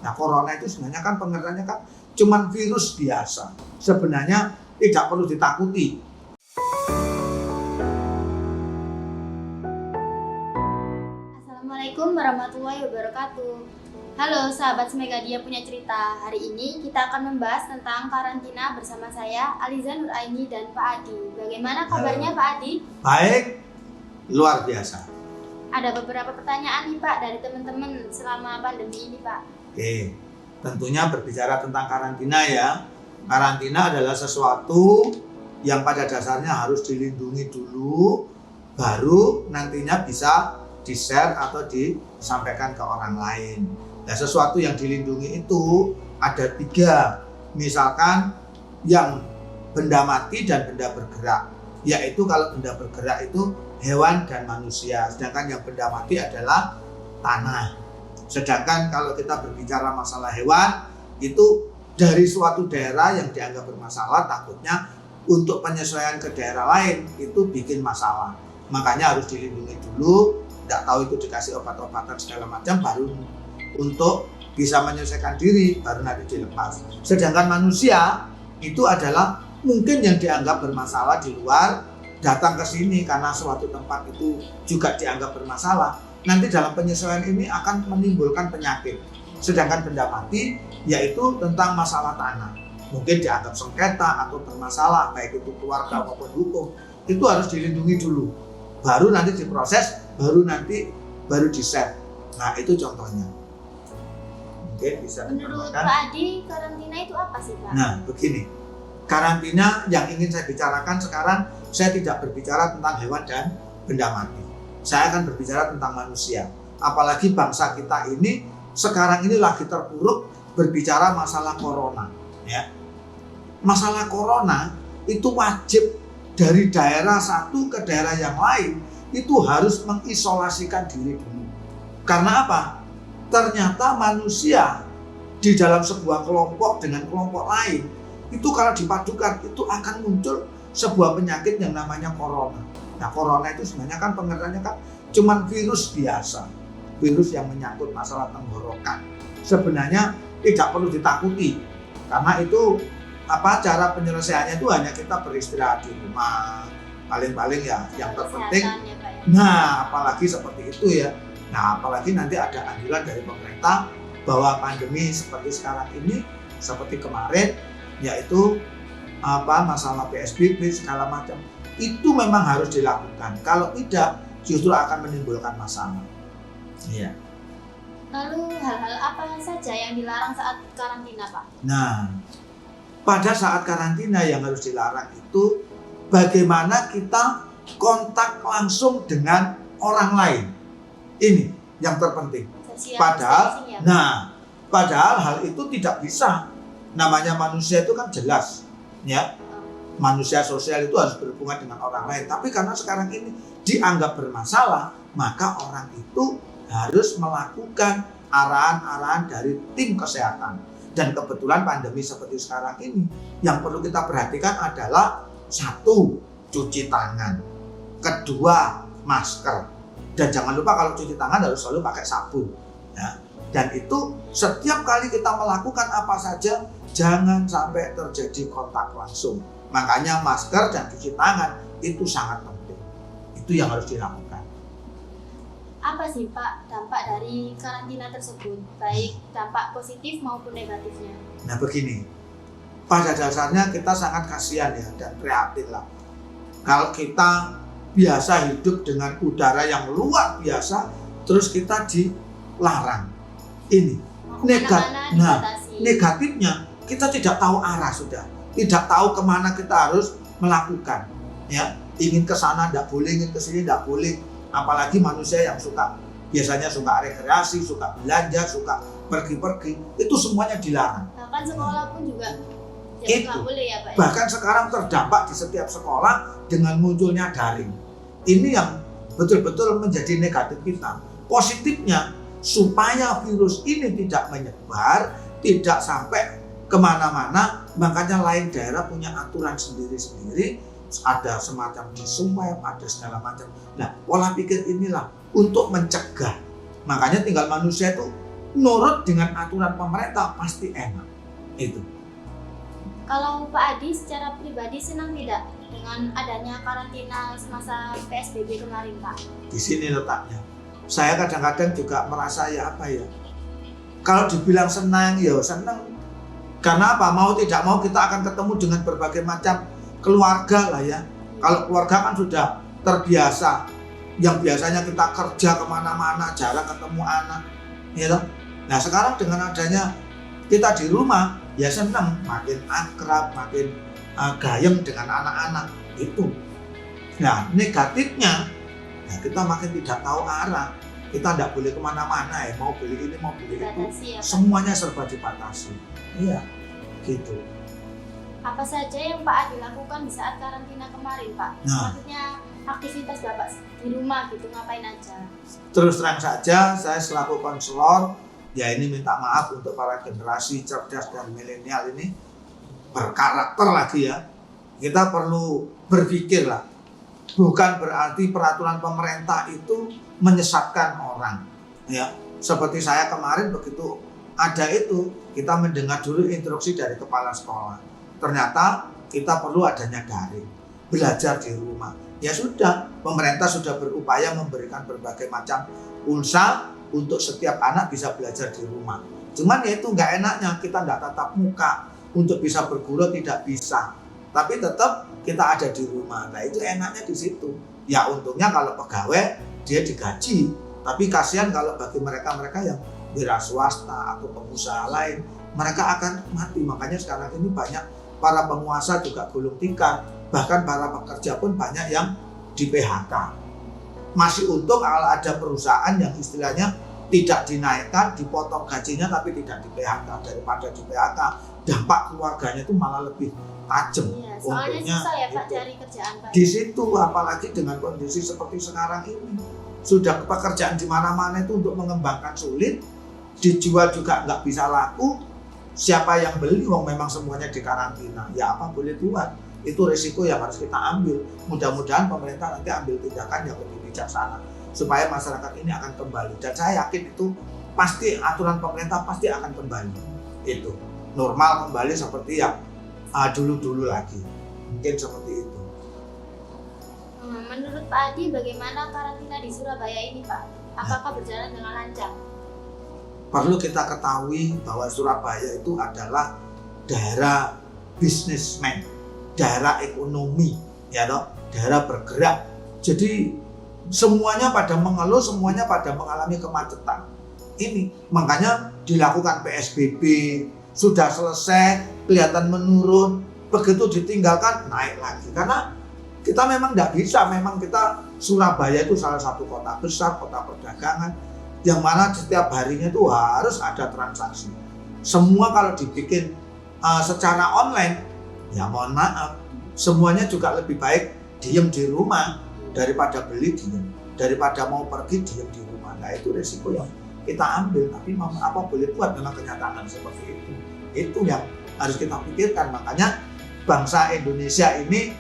Nah, corona itu sebenarnya kan pengertiannya kan cuman virus biasa. Sebenarnya tidak perlu ditakuti. Assalamualaikum warahmatullahi wabarakatuh. Halo sahabat Semegadia punya cerita. Hari ini kita akan membahas tentang karantina bersama saya Aliza Nuraini dan Pak Adi. Bagaimana kabarnya Pak Adi? Baik, luar biasa. Ada beberapa pertanyaan nih Pak dari teman-teman selama pandemi ini Pak. Oke, tentunya berbicara tentang karantina ya. Karantina adalah sesuatu yang pada dasarnya harus dilindungi dulu, baru nantinya bisa di-share atau disampaikan ke orang lain. Nah, sesuatu yang dilindungi itu ada 3. Misalkan yang benda mati dan benda bergerak. Yaitu kalau benda bergerak itu hewan dan manusia. Sedangkan yang benda mati adalah tanah. Sedangkan kalau kita berbicara masalah hewan, itu dari suatu daerah yang dianggap bermasalah, takutnya untuk penyesuaian ke daerah lain itu bikin masalah. Makanya harus dilindungi dulu, tidak tahu itu dikasih obat-obatan segala macam, baru untuk bisa menyelesaikan diri, baru nanti dilepas. Sedangkan manusia itu adalah mungkin yang dianggap bermasalah di luar, datang ke sini karena suatu tempat itu juga dianggap bermasalah. Nanti dalam penyesuaian ini akan menimbulkan penyakit. Sedangkan benda mati yaitu tentang masalah tanah. Mungkin dianggap sengketa atau bermasalah, baik itu keluarga maupun hukum. Itu harus dilindungi dulu. Baru nanti diproses, baru di-share. Nah, itu contohnya. Mungkin bisa Menurut ditambahkan. Pak Adi, karantina itu apa sih Pak? Nah, begini. Karantina yang ingin saya bicarakan sekarang, saya tidak berbicara tentang hewan dan benda mati. Saya akan berbicara tentang manusia. Apalagi bangsa kita ini sekarang ini lagi terpuruk berbicara masalah corona. Ya. Masalah corona itu wajib dari daerah satu ke daerah yang lain itu harus mengisolasikan diri dulu. Karena apa? Ternyata manusia di dalam sebuah kelompok dengan kelompok lain itu kalau dipadukan itu akan muncul sebuah penyakit yang namanya corona. Nah, corona itu sebenarnya kan pengertiannya kan cuman virus biasa, virus yang menyangkut masalah tenggorokan. Sebenarnya tidak perlu ditakuti, karena itu cara penyelesaiannya itu hanya kita beristirahat di rumah, paling-paling ya yang terpenting. Ya, Pak, ya? Nah, apalagi seperti itu ya. Nah, apalagi nanti ada anjuran dari pemerintah bahwa pandemi seperti sekarang ini, seperti kemarin, yaitu masalah PSBB segala macam. Itu memang harus dilakukan. Kalau tidak, justru akan menimbulkan masalah. Iya. Lalu hal-hal apa saja yang dilarang saat karantina Pak? Nah, pada saat karantina yang harus dilarang itu bagaimana kita kontak langsung dengan orang lain. Ini yang terpenting. Padahal, padahal hal itu tidak bisa. Namanya manusia itu kan jelas, ya. Manusia sosial itu harus berhubungan dengan orang lain. Tapi karena sekarang ini dianggap bermasalah, maka orang itu harus melakukan arahan-arahan dari tim kesehatan. Dan kebetulan pandemi seperti sekarang ini, yang perlu kita perhatikan adalah 1, cuci tangan. 2, masker. Dan jangan lupa kalau cuci tangan harus selalu pakai sabun. Ya. Dan itu setiap kali kita melakukan apa saja, jangan sampai terjadi kontak langsung. Makanya masker dan cuci tangan itu sangat penting. Itu yang harus dilakukan. Apa sih Pak dampak dari karantina tersebut? Baik dampak positif maupun negatifnya? Nah begini, pada dasarnya kita sangat kasihan ya dan prihatin lah. Kalau kita biasa hidup dengan udara yang luar biasa, terus kita dilarang. Ini negatifnya kita tidak tahu arah sudah. Tidak tahu kemana kita harus melakukan, ya. Ingin ke sana tidak boleh, ingin ke sini tidak boleh. Apalagi manusia yang biasanya suka rekreasi, suka belanja, suka pergi-pergi, itu semuanya dilarang. Bahkan sekolah pun juga itu nggak boleh ya Pak. Bahkan sekarang terdampak di setiap sekolah dengan munculnya daring. Ini yang betul-betul menjadi negatif kita. Positifnya supaya virus ini tidak menyebar, tidak sampai kemana-mana, makanya lain daerah punya aturan sendiri-sendiri, ada semacam diswab, ada segala macam. Nah, pola pikir inilah untuk mencegah. Makanya tinggal manusia itu nurut dengan aturan pemerintah pasti enak. Itu. Kalau Pak Adi secara pribadi senang tidak dengan adanya karantina semasa PSBB kemarin, Pak? Di sini letaknya. Saya kadang-kadang juga merasa kalau dibilang senang, ya senang. Karena apa? Mau tidak mau kita akan ketemu dengan berbagai macam keluarga lah ya. Kalau keluarga kan sudah terbiasa. Yang biasanya kita kerja kemana-mana, jarang ketemu anak. Ya. Nah sekarang dengan adanya kita di rumah, ya senang. Makin akrab, makin gayeng dengan anak-anak. Itu. Nah negatifnya, kita makin tidak tahu arah. Kita tidak boleh kemana-mana ya, mau beli ini, mau beli itu, semuanya serba dibatasi. Iya, gitu. Apa saja yang Pak Adi lakukan di saat karantina kemarin, Pak? Nah, maksudnya aktivitas Bapak di rumah gitu, ngapain aja? Terus terang saja, saya selaku konselor, ya ini minta maaf untuk para generasi cerdas dan milenial ini, berkarakter lagi ya. Kita perlu berpikir lah. Bukan berarti peraturan pemerintah itu menyesatkan orang. Ya, seperti saya kemarin begitu ada itu, kita mendengar dulu instruksi dari kepala sekolah. Ternyata kita perlu adanya daring, belajar di rumah. Ya sudah, pemerintah sudah berupaya memberikan berbagai macam pulsa untuk setiap anak bisa belajar di rumah. Cuman ya itu nggak enaknya, kita nggak tatap muka, untuk bisa berguru tidak bisa. Tapi tetap kita ada di rumah. Nah itu enaknya di situ. Ya untungnya kalau pegawai dia digaji. Tapi kasihan kalau bagi mereka-mereka yang wira swasta atau pengusaha lain, mereka akan mati. Makanya sekarang ini banyak para penguasa juga gulung tikar. Bahkan para pekerja pun banyak yang di PHK. Masih untung kalau ada perusahaan yang istilahnya tidak dinaikkan, dipotong gajinya tapi tidak di PHK. Daripada di PHK, dampak keluarganya itu malah lebih tajam. Iya, soalnya susah ya Pak cari kerjaan Pak. Di situ apalagi dengan kondisi seperti sekarang ini, sudah pekerjaan di mana-mana itu untuk mengembangkan sulit, dijual juga nggak bisa laku. Siapa yang beli? Wong memang semuanya di karantina. Ya apa boleh buat? Itu risiko yang harus kita ambil. Mudah-mudahan pemerintah nanti ambil tindakan yang lebih bijaksana supaya masyarakat ini akan kembali. Dan saya yakin itu pasti aturan pemerintah pasti akan kembali. Itu normal kembali seperti yang dulu-dulu lagi. Mungkin seperti itu. Menurut Pak Adi, bagaimana karantina di Surabaya ini Pak? Apakah berjalan dengan lancar? Perlu kita ketahui bahwa Surabaya itu adalah daerah bisnismen, daerah ekonomi, ya toh, daerah bergerak. Jadi semuanya pada mengeluh, semuanya pada mengalami kemacetan. Ini makanya dilakukan PSBB, sudah selesai, kelihatan menurun, begitu ditinggalkan naik lagi. Karena kita memang tidak bisa, memang kita Surabaya itu salah satu kota besar, kota perdagangan, yang mana setiap harinya itu harus ada transaksi. Semua kalau dibikin secara online, ya mohon maaf, semuanya juga lebih baik diem di rumah daripada beli diem, daripada mau pergi diem di rumah. Nah itu resiko yang kita ambil, tapi apa boleh buat dengan kenyataan seperti itu. Itu yang harus kita pikirkan. Makanya bangsa Indonesia ini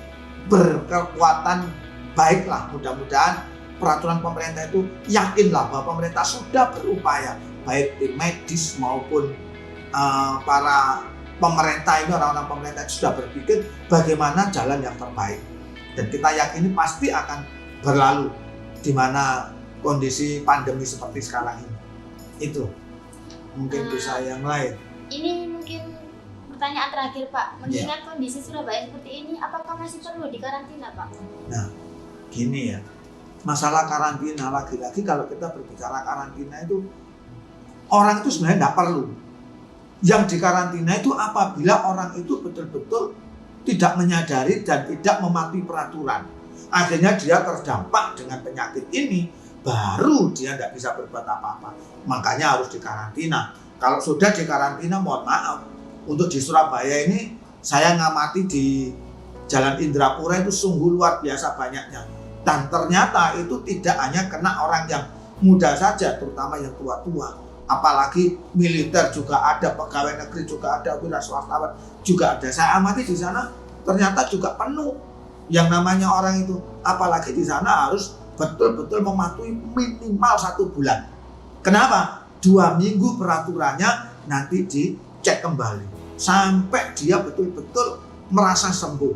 berkekuatan baiklah, mudah-mudahan peraturan pemerintah itu yakinlah bahwa pemerintah sudah berupaya, baik tim medis maupun para pemerintah ini, orang-orang pemerintah sudah berpikir bagaimana jalan yang terbaik. Dan kita yakini pasti akan berlalu di mana kondisi pandemi seperti sekarang ini. Itu mungkin bisa yang lain. Ini mungkin pertanyaan terakhir Pak, mengingat kondisi Surabaya seperti ini, apakah masih perlu dikarantina Pak? Nah, gini ya, masalah karantina lagi-lagi kalau kita berbicara karantina itu, orang itu sebenarnya tidak perlu. Yang dikarantina itu apabila orang itu betul-betul tidak menyadari dan tidak mematuhi peraturan. Akhirnya dia terdampak dengan penyakit ini, baru dia tidak bisa berbuat apa-apa. Makanya harus dikarantina. Kalau sudah dikarantina, mohon maaf, untuk di Surabaya ini saya ngamati di Jalan Indrapura itu sungguh luar biasa banyaknya. Dan ternyata itu tidak hanya kena orang yang muda saja, terutama yang tua-tua. Apalagi militer juga ada, pegawai negeri juga ada, wira swastawan juga ada. Saya amati di sana ternyata juga penuh yang namanya orang itu. Apalagi di sana harus betul-betul mematuhi minimal 1 bulan. Kenapa? 2 minggu peraturannya nanti dicek kembali sampai dia betul-betul merasa sembuh.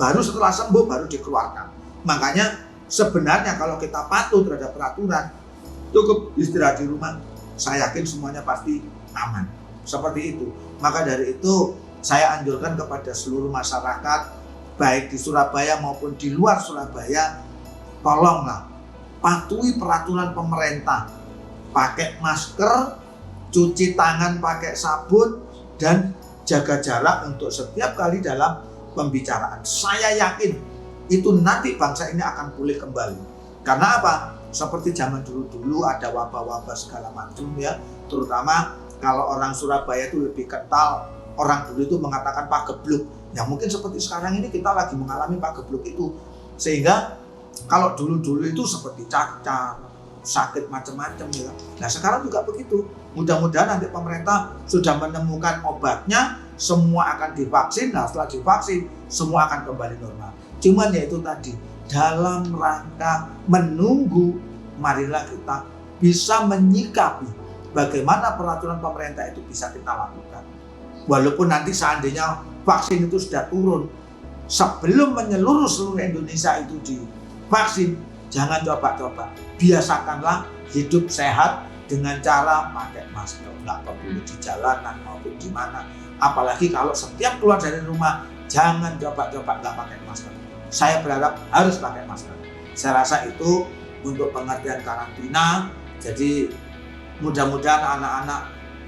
Baru setelah sembuh baru dikeluarkan. Makanya sebenarnya kalau kita patuh terhadap peraturan, cukup istirahat di rumah, saya yakin semuanya pasti aman. Seperti itu. Maka dari itu saya anjurkan kepada seluruh masyarakat baik di Surabaya maupun di luar Surabaya, tolonglah patuhi peraturan pemerintah. Pakai masker, cuci tangan pakai sabun, dan jaga jarak untuk setiap kali dalam pembicaraan. Saya yakin itu nanti bangsa ini akan pulih kembali. Karena apa? Seperti zaman dulu-dulu ada wabah-wabah segala macam ya. Terutama kalau orang Surabaya itu lebih kental. Orang dulu itu mengatakan pagebluk. Ya mungkin seperti sekarang ini kita lagi mengalami pagebluk itu. Sehingga kalau dulu-dulu itu seperti cacar, sakit macam-macam ya. Nah sekarang juga begitu. Mudah-mudahan nanti pemerintah sudah menemukan obatnya, semua akan divaksin. Nah setelah divaksin semua akan kembali normal. Cuman ya itu tadi, dalam rangka menunggu, marilah kita bisa menyikapi bagaimana peraturan pemerintah itu bisa kita lakukan. Walaupun nanti seandainya vaksin itu sudah turun, sebelum menyeluruh seluruh Indonesia itu divaksin, jangan coba-coba. Biasakanlah hidup sehat dengan cara pakai masker. Nggak perlu di jalanan maupun di mana. Apalagi kalau setiap keluar dari rumah, jangan coba-coba nggak pakai masker. Saya berharap harus pakai masker. Saya rasa itu untuk pengertian karantina. Jadi mudah-mudahan anak-anak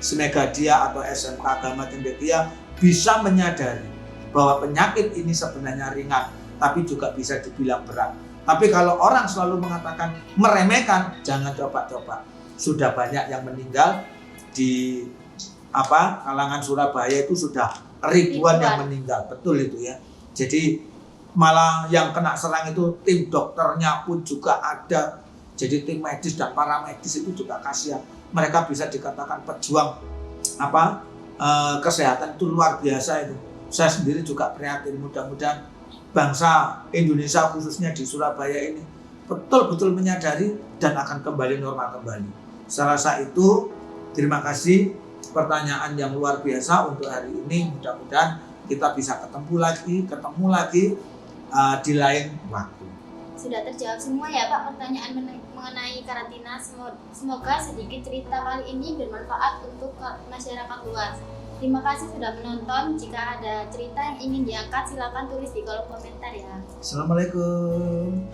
Semegadia atau SMK Agama Cendekia bisa menyadari bahwa penyakit ini sebenarnya ringan, tapi juga bisa dibilang berat. Tapi kalau orang selalu mengatakan meremehkan, jangan coba-coba. Sudah banyak yang meninggal di kalangan Surabaya itu sudah ribuan yang meninggal, betul itu ya. Jadi malah yang kena serang itu tim dokternya pun juga ada. Jadi tim medis dan paramedis itu juga kasihan. Mereka bisa dikatakan pejuang kesehatan itu luar biasa itu. Saya sendiri juga prihatin. Mudah-mudahan bangsa Indonesia khususnya di Surabaya ini betul-betul menyadari dan akan kembali normal kembali. Saya rasa itu. Terima kasih pertanyaan yang luar biasa untuk hari ini. Mudah-mudahan kita bisa ketemu lagi di lain waktu. Sudah terjawab semua ya Pak pertanyaan mengenai karantina. Semoga sedikit cerita kali ini bermanfaat untuk masyarakat luas. Terima kasih sudah menonton. Jika ada cerita yang ingin diangkat silakan tulis di kolom komentar ya. Assalamualaikum.